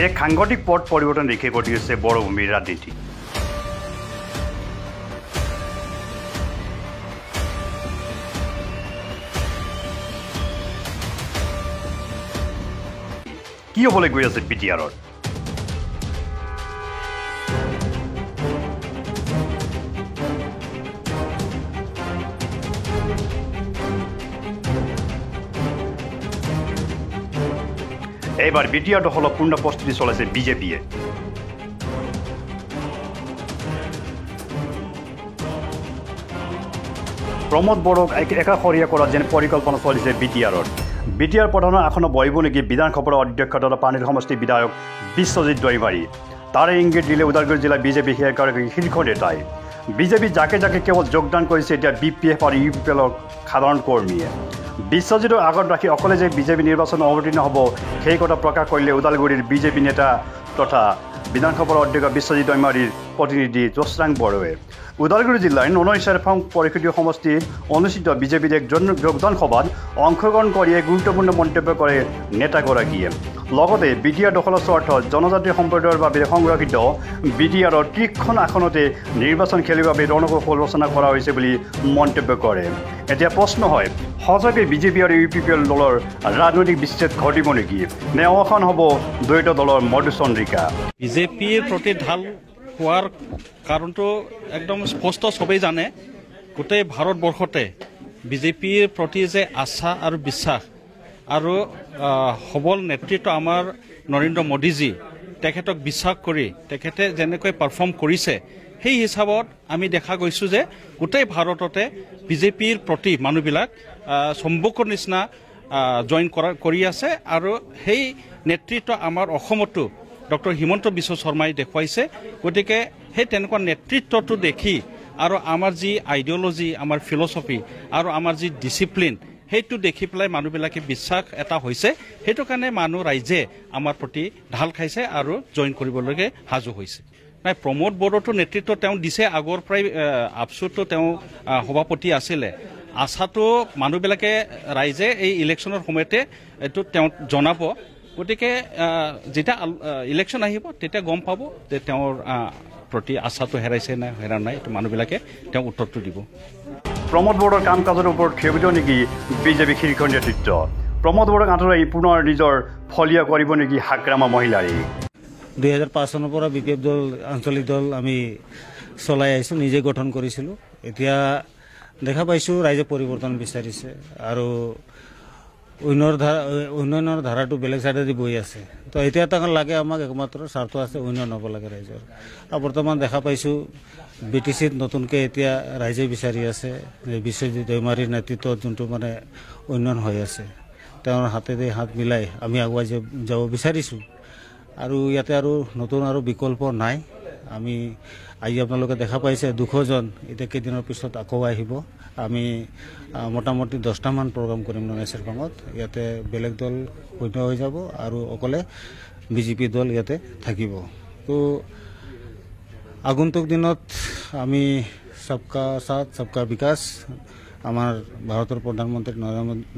এক সাংঘাতিক পথ পৰিৱৰ্তন দেখি ঘটিছে বৰভূমিৰ ৰাজনীতি। কি হ'বলৈ গৈ আছে বিটিআৰত? এইবাৰ বিটিআৰ দখলৰ পূৰ্ণ প্ৰস্তুতি চলাইছে বিজেপিয়ে। প্ৰমোদ বড়োক একাষৰীয়া কৰাৰ যেন পৰিকল্পনা চলিছে বিটিআৰত। বিটিআৰ প্ৰধানৰ আসনত বহিব নেকি বিধানসভাৰ অধ্যক্ষ তথা পানীৰ সমষ্টিৰ বিধায়ক বিশ্বজিৎ দৈমাৰী। তাৰে ইংগিত দিলে ওদালগুৰি জিলা বিজেপি শীৰ্ষ নেতাই। বিজেপি জাকে জাকে কেৱল যোগদান কৰিছে এতিয়া BPF আৰু UPPLৰ সাধাৰণ কৰ্মীয়ে। বিশ্বজিৎক আগত ৰাখি অকলে যে বিজেপি নিৰ্বাচন অৱতীৰ্ণ হ'ব সেই কথা প্ৰকাশ কৰিলে ওদালগুৰিৰ বিজেপি নেতা তথা বিধানসভাৰ অধ্যক্ষ বিশ্বজিৎ দৈমাৰীৰ প্ৰতিনিধি জোচৰাং বড়োৱে। ওদালগুৰি জিলাৰ ননৈ চেৰফাং পৰিষদীয় সমষ্টিত অনুষ্ঠিত বিজেপিৰ এক যোগদান সভাত অংশগ্ৰহণ কৰি এক গুৰুত্বপূৰ্ণ মন্তব্য কৰে নেতাগৰাকীয়ে। লগতে বিটিআৰ দখলৰ স্বাৰ্থত জনজাতীয় সম্প্ৰদায়ৰ বাবে সংৰক্ষিত বিটিআৰৰ 30খন আসনতে নিৰ্বাচন খেলিবৰ বাবে ৰণকৌশল ৰচনা কৰা হৈছে বুলি মন্তব্য কৰে। এতিয়া প্ৰশ্ন হয়, সঁচাকৈ বিজেপি আৰু UPPL দলৰ ৰাজনৈতিক বিচ্ছেদ ঘটিব নেকি, নে অৱসান হ'ব দ্বৈত দলৰ মধুচন্দ্ৰিকা? বিজেপিৰ প্ৰতি ঢাল হোৱাৰ কাৰণটো একদম স্পষ্ট, সবেই জানে। গোটেই ভাৰতবৰ্ষতে বিজেপিৰ প্ৰতি যে আস্থা আৰু বিশ্বাস আৰু সবল নেতৃত্ব আমাৰ নৰেন্দ্ৰ মোদীজী, তেখেতক বিশ্বাস কৰি তেখেতে যেনেকৈ পাৰফৰ্ম কৰিছে, সেই হিচাপত আমি দেখা গৈছোঁ যে গোটেই ভাৰততে বিজেপিৰ প্ৰতি মানুহবিলাক চম্বুকৰ নিচিনা জইন কৰি আছে। আৰু সেই নেতৃত্ব আমাৰ অসমতো ডক্টৰ হিমন্ত বিশ্ব শৰ্মাই দেখুৱাইছে। গতিকে সেই তেনেকুৱা নেতৃত্বটো দেখি আৰু আমাৰ যি আইডিঅলজি, আমাৰ ফিলচফি আৰু আমাৰ যি ডিচিপ্লিন, সেইটো দেখি পেলাই মানুহবিলাকে বিশ্বাস এটা হৈছে। সেইটো কাৰণে ৰাইজে আমাৰ প্ৰতি ঢাল খাইছে আৰু জইন কৰিবলৈকে সাজু হৈছে। নাই, প্ৰমোদ বড়োতো নেতৃত্ব তেওঁ দিছে আগৰ পৰাই। আপচুতো তেওঁ সভাপতি আছিলে। আশাটো মানুহবিলাকে ৰাইজে এই ইলেকশ্যনৰ সময়তে এইটো তেওঁ জনাব। গতিকে যেতিয়া ইলেকশ্যন আহিব তেতিয়া গম পাব যে তেওঁৰ প্ৰতি আশাটো হেৰাইছে নে হেৰা নাই। এইটো মানুহবিলাকে তেওঁক উত্তৰটো দিব। প্ৰমোদ বড়োৰ কাম কাজৰ ওপৰত ক্ষোভিত নেকি বিজেপি শীৰ্ষ নেতৃত্ব? প্ৰমোদ বড়োক আঁতৰাই পুনৰ নিজৰ ফলীয়া কৰিব নেকি হাগ্ৰামা মহিলাৰী? 2005 চনৰ পৰা BPF দল আঞ্চলিক দল আমি চলাই আহিছোঁ, নিজে গঠন কৰিছিলোঁ। এতিয়া দেখা পাইছোঁ ৰাইজে পৰিৱৰ্তন বিচাৰিছে আৰু উন্নয়নৰ ধাৰাটো বেলেগ চাইডেদি বৈ আছে। তো এতিয়া তাক লাগে, আমাক একমাত্ৰ স্বাৰ্থ আছে উন্নয়ন হ'ব লাগে ৰাইজৰ। আৰু বৰ্তমান দেখা পাইছোঁ BTCত নতুনকৈ এতিয়া ৰাইজে বিচাৰি আছে যে বিশ্বজিৎ দৈমাৰীৰ নেতৃত্বত যোনটো মানে উন্নয়ন হৈ আছে, তেওঁৰ হাতেদি হাত মিলাই আমি আগুৱাই যাব বিচাৰিছোঁ। আৰু ইয়াতে আৰু নতুন আৰু বিকল্প নাই। আমি আজি আপোনালোকে দেখা পাইছে 200 জন, এতিয়া কেইদিনৰ পিছত আকৌ আহিব। আমি মোটামুটি 10টামান প্ৰগ্ৰাম কৰিম ননৈ চেৰফাঙত। ইয়াতে বেলেগ দল শূন্য হৈ যাব আৰু অকলে বিজেপি দল ইয়াতে থাকিব। তো আগন্তুক দিনত আমি সবকা সাথ সবকা বিকাশ, আমাৰ ভাৰতৰ প্ৰধানমন্ত্ৰী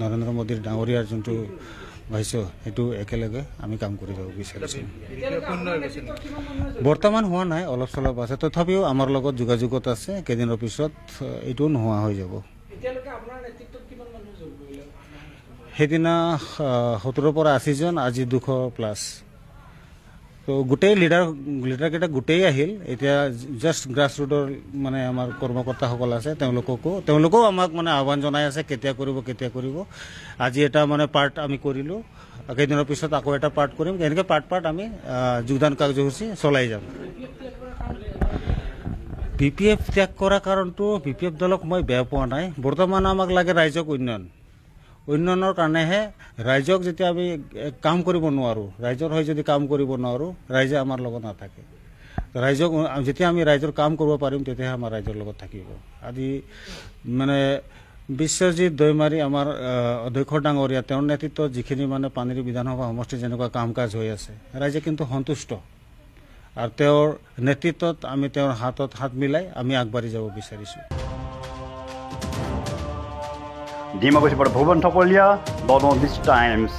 নৰেন্দ্ৰ মোদীৰ ডাঙৰীয়াৰ যোনটো ভাষ্য, সেইটো একেলগে আমি কাম কৰি যাব বিচাৰিছোঁ। বৰ্তমান হোৱা নাই, অলপ চলপ আছে। তথাপিও আমাৰ লগত যোগাযোগত আছে। কেইদিনৰ পিছত এইটোও নোহোৱা হৈ যাব। সেইদিনা 70 পৰা 80 জন, আজি 200+। তো গোটেই লিডাৰকেইটা গোটেই আহিল। এতিয়া জাষ্ট গ্ৰাছ ৰুটৰ মানে আমাৰ কৰ্মকৰ্তাসকল আছে, তেওঁলোকেও আমাক মানে আহ্বান জনাই আছে কেতিয়া কৰিব। আজি এটা মানে পাৰ্ট আমি কৰিলোঁ, কেইদিনৰ পিছত আকৌ এটা পাৰ্ট কৰিম। এনেকৈ পাৰ্ট আমি যোগদান কাৰ্যসূচী চলাই যাম। BPF ত্যাগ কৰা কাৰণটো BPF দলক মই বেয়া পোৱা নাই। বৰ্তমান আমাক লাগে ৰাইজক উন্নয়নৰ কাৰণেহে। ৰাইজক যেতিয়া আমি কাম কৰিব নোৱাৰোঁ, ৰাইজৰ হৈ যদি কাম কৰিব নোৱাৰোঁ, ৰাইজে আমাৰ লগত নাথাকে। ৰাইজক যেতিয়া আমি ৰাইজৰ কাম কৰিব পাৰিম, তেতিয়াহে আমাৰ ৰাইজৰ লগত থাকিব। আজি মানে বিশ্বজিৎ দৈমাৰী আমাৰ অধ্যক্ষ ডাঙৰীয়া, তেওঁৰ নেতৃত্বত যিখিনি মানে পানীৰ বিধানসভা সমষ্টিৰ যেনেকুৱা কাম কাজ হৈ আছে, ৰাইজে কিন্তু সন্তুষ্ট। আৰু তেওঁৰ নেতৃত্বত আমি তেওঁৰ হাতত হাত মিলাই আমি আগবাঢ়ি যাব বিচাৰিছোঁ। ডিমাকুছিৰ পৰা ভুৱন থপলীয়া, নৰ্থ ইষ্ট টাইমছ।